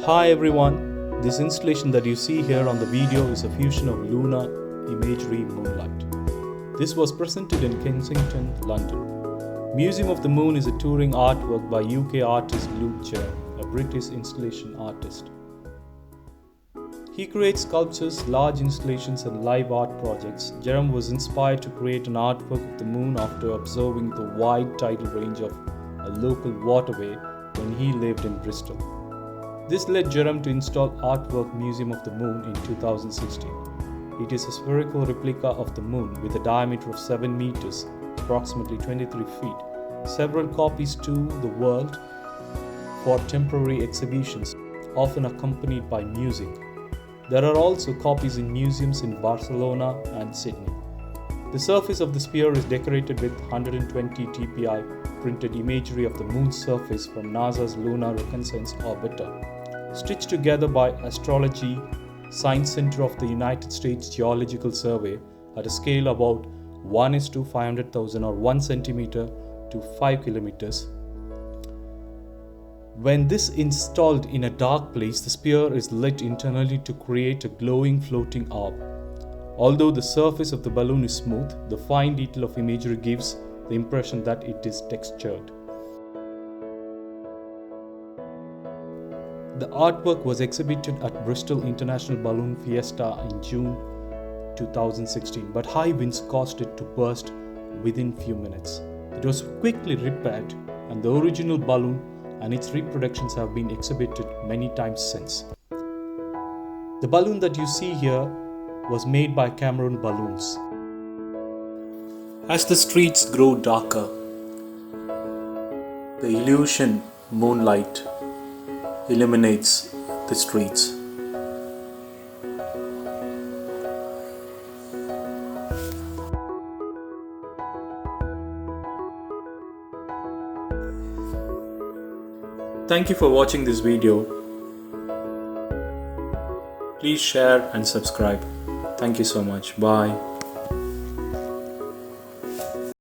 Hi everyone, this installation that you see here on the video is a fusion of Lunar, imagery, moonlight. This was presented in Kensington, London. Museum of the Moon is a touring artwork by UK artist Luke Jerram, a British installation artist. He creates sculptures, large installations and live art projects. Jerram was inspired to create an artwork of the moon after observing the wide tidal range of a local waterway when he lived in Bristol. This led Jerram to install artwork Museum of the Moon in 2016. It is a spherical replica of the moon with a diameter of 7 meters, approximately 23 feet. Several copies to the world for temporary exhibitions, often accompanied by music. There are also copies in museums in Barcelona and Sydney. The surface of the sphere is decorated with 120 TPI printed imagery of the moon's surface from NASA's Lunar Reconnaissance orbiter, stitched together by Astrology Science Center of the United States Geological Survey at a scale about 1:500,000 or 1 centimeter to 5 kilometers. When this is installed in a dark place, the sphere is lit internally to create a glowing floating orb. Although the surface of the balloon is smooth, the fine detail of imagery gives the impression that it is textured. The artwork was exhibited at Bristol International Balloon Fiesta in June 2016, but high winds caused it to burst within few minutes. It was quickly repaired, and the original balloon and its reproductions have been exhibited many times since. The balloon that you see here was made by Cameron Balloons. As the streets grow darker, the illusion moonlight illuminates the streets. Thank you for watching this video. Please share and subscribe. Thank you so much. Bye.